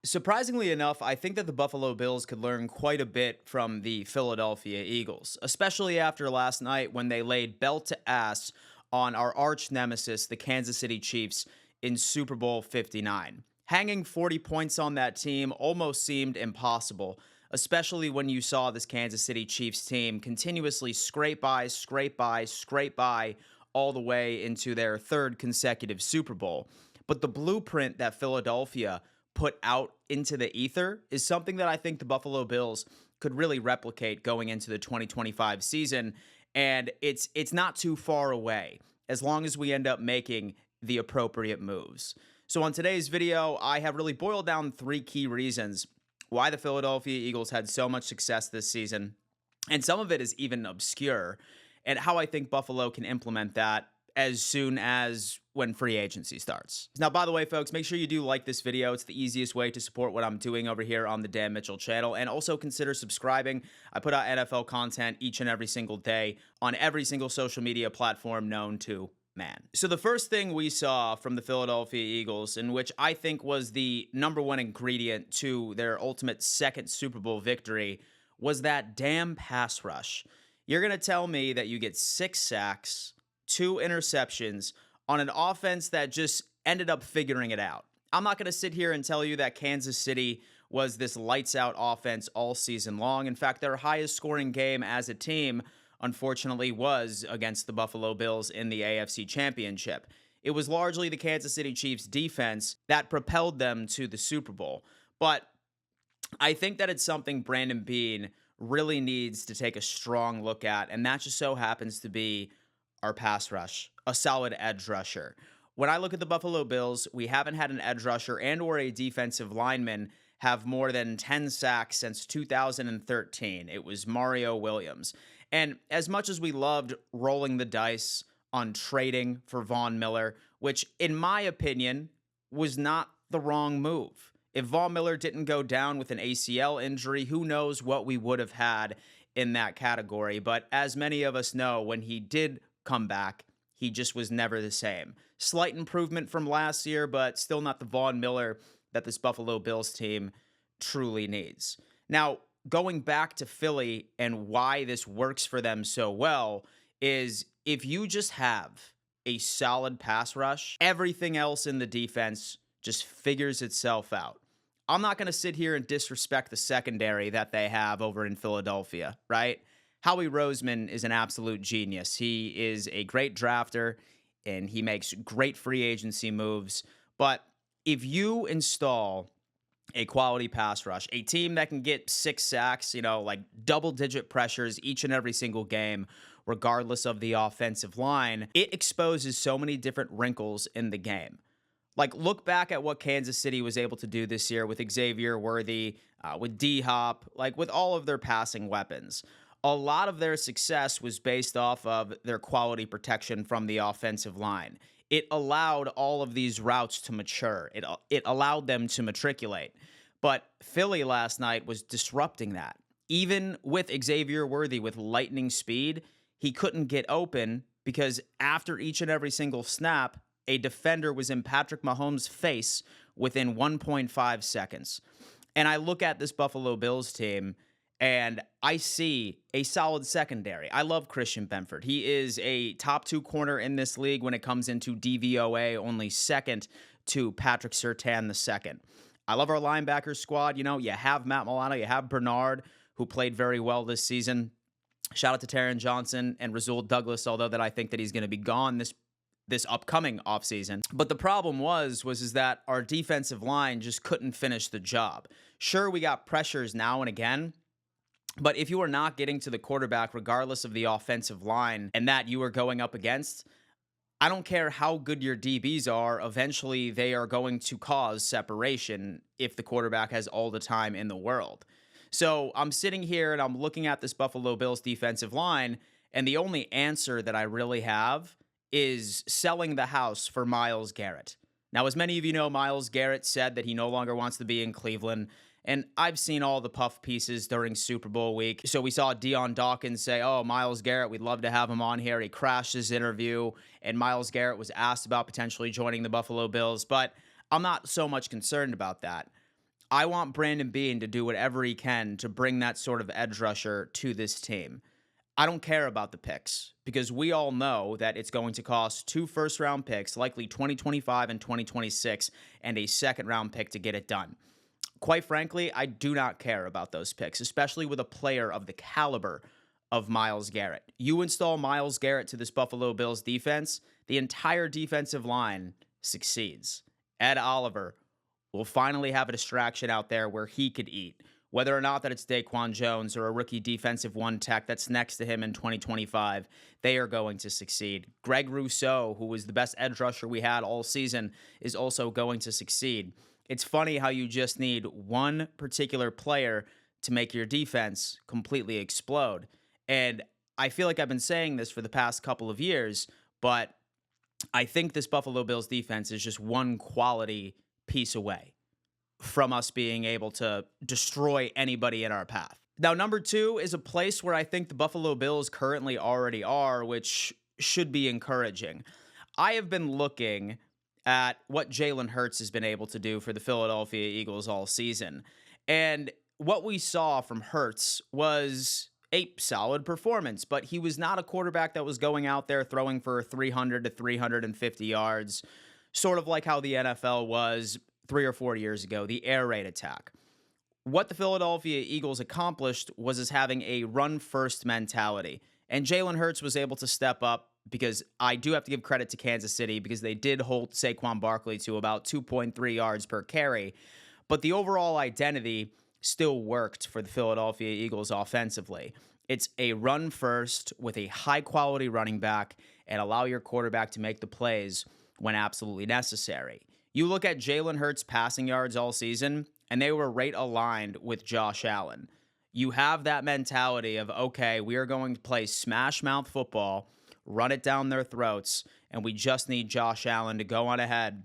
Surprisingly enough, I think that the Buffalo Bills could learn quite a bit from the Philadelphia Eagles, especially after last night when they laid belt to ass on our arch nemesis, the Kansas City Chiefs, in Super Bowl 59. Hanging 40 points on that team almost seemed impossible, especially when you saw this Kansas City Chiefs team continuously scrape by all the way into their third consecutive Super Bowl. But the blueprint that Philadelphia put out into the ether is something that I think the Buffalo Bills could really replicate going into the 2025 season, and it's not too far away as long as we end up making the appropriate moves. So on today's video, I have really boiled down three key reasons why the Philadelphia Eagles had so much success this season, and some of it is even obscure, and how I think Buffalo can implement that as soon as when free agency starts. Now, by the way, folks, make sure you do like this video. It's the easiest way to support what I'm doing over here on the Dan Mitchell channel, and also consider subscribing. I put out NFL content each and every single day on every single social media platform known to man. So the first thing we saw from the Philadelphia Eagles, in which I think was the number one ingredient to their ultimate second Super Bowl victory, was that damn pass rush. You're going to tell me that you get 6 sacks, 2 interceptions on an offense that just ended up figuring it out. I'm not going to sit here and tell you that Kansas City was this lights out offense all season long. In fact, their highest scoring game as a team, unfortunately, was against the Buffalo Bills in the AFC Championship. It was largely the Kansas City Chiefs defense that propelled them to the Super Bowl. But I think that it's something Brandon Beane really needs to take a strong look at, and that just so happens to be our pass rush, a solid edge rusher. When I look at the Buffalo Bills, we haven't had an edge rusher and or a defensive lineman have more than 10 sacks since 2013. It was Mario Williams. And as much as we loved rolling the dice on trading for Von Miller, which in my opinion was not the wrong move. If Von Miller didn't go down with an ACL injury, who knows what we would have had in that category. But as many of us know, when he did come back, he just was never the same. Slight improvement from last year, but still not the Von Miller that this Buffalo Bills team truly needs. Now, going back to Philly and why this works for them so well is if you just have a solid pass rush, everything else in the defense just figures itself out. I'm not going to sit here and disrespect the secondary that they have over in Philadelphia, right? Howie Roseman is an absolute genius. He is a great drafter, and he makes great free agency moves. But if you install a quality pass rush, a team that can get 6 sacks, like double-digit pressures each and every single game, regardless of the offensive line, it exposes so many different wrinkles in the game. Like, look back at what Kansas City was able to do this year with Xavier Worthy, with D-Hop, like with all of their passing weapons. A lot of their success was based off of their quality protection from the offensive line. It allowed all of these routes to mature. It allowed them to matriculate. But Philly last night was disrupting that. Even with Xavier Worthy with lightning speed, he couldn't get open because after each and every single snap, a defender was in Patrick Mahomes' face within 1.5 seconds. And I look at this Buffalo Bills team, and I see a solid secondary. I love Christian Benford. He is a top 2 corner in this league when it comes into DVOA, only second to Patrick Surtain II. I love our linebacker squad. You have Matt Milano, you have Bernard, who played very well this season. Shout out to Taron Johnson and Rasul Douglas, although that I think that he's going to be gone this upcoming offseason. But the problem was that our defensive line just couldn't finish the job. Sure, we got pressures now and again, but if you are not getting to the quarterback, regardless of the offensive line and that you are going up against, I don't care how good your DBs are, eventually they are going to cause separation if the quarterback has all the time in the world. So I'm sitting here and I'm looking at this Buffalo Bills defensive line, and the only answer that I really have is selling the house for Myles Garrett. Now, as many of you know, Myles Garrett said that he no longer wants to be in Cleveland. And I've seen all the puff pieces during Super Bowl week. So we saw Deion Dawkins say, oh, Myles Garrett, we'd love to have him on here. He crashed his interview, and Myles Garrett was asked about potentially joining the Buffalo Bills. But I'm not so much concerned about that. I want Brandon Beane to do whatever he can to bring that sort of edge rusher to this team. I don't care about the picks because we all know that it's going to cost 2 first-round picks, likely 2025 and 2026, and a second-round pick to get it done. Quite frankly, I do not care about those picks, especially with a player of the caliber of Myles Garrett. You install Myles Garrett to this Buffalo Bills defense, the entire defensive line succeeds. Ed Oliver will finally have a distraction out there where he could eat. Whether or not that it's Daquan Jones or a rookie defensive one tech that's next to him in 2025, they are going to succeed. Greg Rousseau, who was the best edge rusher we had all season, is also going to succeed. It's funny how you just need one particular player to make your defense completely explode. And I feel like I've been saying this for the past couple of years, but I think this Buffalo Bills defense is just one quality piece away from us being able to destroy anybody in our path. Now, number 2 is a place where I think the Buffalo Bills currently already are, which should be encouraging. I have been looking at what Jalen Hurts has been able to do for the Philadelphia Eagles all season. And what we saw from Hurts was a solid performance, but he was not a quarterback that was going out there throwing for 300 to 350 yards, sort of like how the NFL was 3 or 4 years ago, the air raid attack. What the Philadelphia Eagles accomplished was having a run-first mentality, and Jalen Hurts was able to step up because I do have to give credit to Kansas City because they did hold Saquon Barkley to about 2.3 yards per carry, but the overall identity still worked for the Philadelphia Eagles offensively. It's a run first with a high-quality running back and allow your quarterback to make the plays when absolutely necessary. You look at Jalen Hurts' passing yards all season, and they were right aligned with Josh Allen. You have that mentality of, okay, we are going to play smash mouth football, run it down their throats, and we just need Josh Allen to go on ahead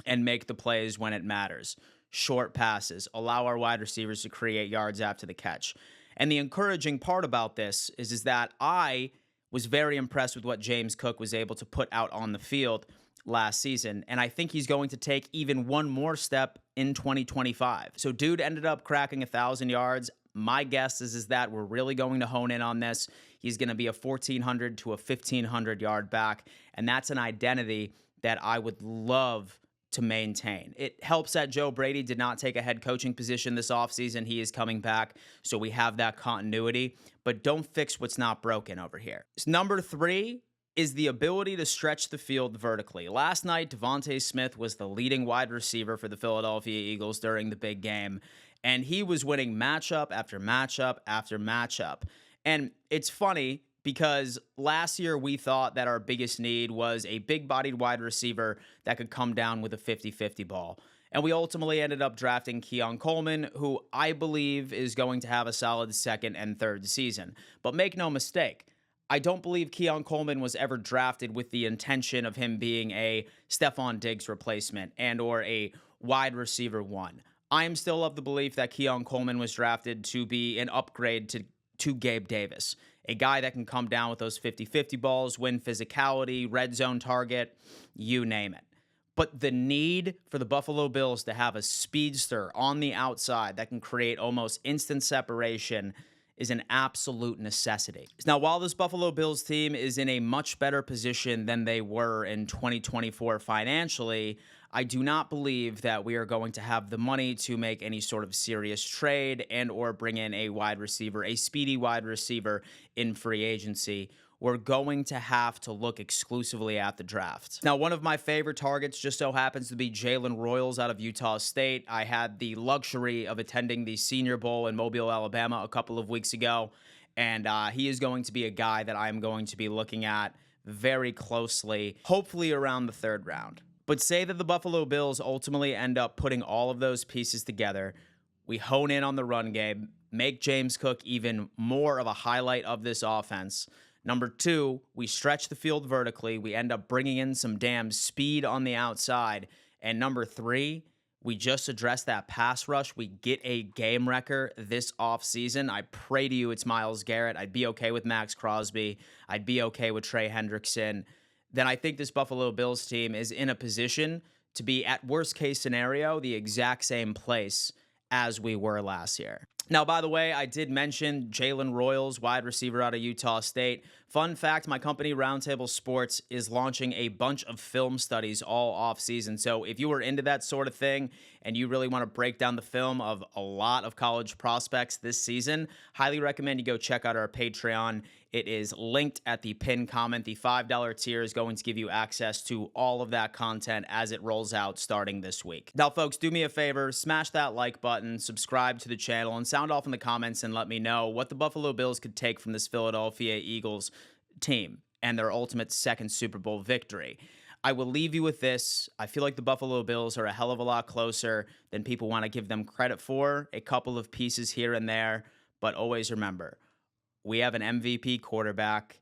and make the plays when it matters. Short passes, allow our wide receivers to create yards after the catch. And the encouraging part about this is that I was very impressed with what James Cook was able to put out on the field last season, and I think he's going to take even one more step in 2025. So dude ended up cracking 1,000 yards. My guess is that we're really going to hone in on this. He's going to be a 1,400 to a 1,500 yard back, and that's an identity that I would love to maintain. It helps that Joe Brady did not take a head coaching position this offseason. He is coming back, so we have that continuity, but don't fix what's not broken over here. Number 3 is the ability to stretch the field vertically. Last night, Devontae Smith was the leading wide receiver for the Philadelphia Eagles during the big game, and he was winning matchup after matchup after matchup. And it's funny because last year we thought that our biggest need was a big-bodied wide receiver that could come down with a 50-50 ball. And we ultimately ended up drafting Keon Coleman, who I believe is going to have a solid second and third season. But make no mistake, I don't believe Keon Coleman was ever drafted with the intention of him being a Stephon Diggs replacement and or a wide receiver 1. I am still of the belief that Keon Coleman was drafted to be an upgrade to Gabe Davis, a guy that can come down with those 50-50 balls, win physicality, red zone target, you name it. But the need for the Buffalo Bills to have a speedster on the outside that can create almost instant separation is an absolute necessity. Now, while this Buffalo Bills team is in a much better position than they were in 2024 financially, I do not believe that we are going to have the money to make any sort of serious trade and or bring in a wide receiver, a speedy wide receiver in free agency. We're going to have to look exclusively at the draft. Now, one of my favorite targets just so happens to be Jalen Royals out of Utah State. I had the luxury of attending the Senior Bowl in Mobile, Alabama a couple of weeks ago, and he is going to be a guy that I'm going to be looking at very closely, hopefully around the 3rd round. But say that the Buffalo Bills ultimately end up putting all of those pieces together. We hone in on the run game, make James Cook even more of a highlight of this offense. Number 2, we stretch the field vertically. We end up bringing in some damn speed on the outside. And number 3, we just address that pass rush. We get a game wrecker this offseason. I pray to you it's Myles Garrett. I'd be okay with Max Crosby. I'd be okay with Trey Hendrickson. Then I think this Buffalo Bills team is in a position to be, at worst case scenario, the exact same place as we were last year. Now, by the way, I did mention Jalen Royals, wide receiver out of Utah State. Fun fact, my company, Roundtable Sports, is launching a bunch of film studies all off season. So if you are into that sort of thing and you really want to break down the film of a lot of college prospects this season, highly recommend you go check out our Patreon. It is linked at the pinned comment. The $5 tier is going to give you access to all of that content as it rolls out starting this week. Now, folks, do me a favor, smash that like button, subscribe to the channel, and sound off in the comments and let me know what the Buffalo Bills could take from this Philadelphia Eagles team and their ultimate second Super Bowl victory. I will leave you with this. I feel like the Buffalo Bills are a hell of a lot closer than people want to give them credit for. A couple of pieces here and there, but always remember, we have an MVP quarterback,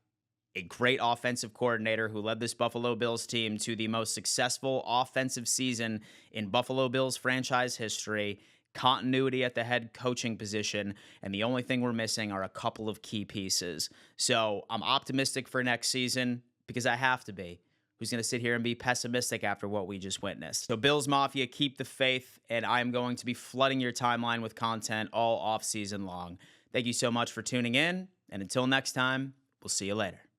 a great offensive coordinator who led this Buffalo Bills team to the most successful offensive season in Buffalo Bills franchise history, continuity at the head coaching position, and the only thing we're missing are a couple of key pieces. So I'm optimistic for next season because I have to be. Who's going to sit here and be pessimistic after what we just witnessed? So Bills Mafia, keep the faith, and I'm going to be flooding your timeline with content all off season long. Thank you so much for tuning in, and until next time, we'll see you later.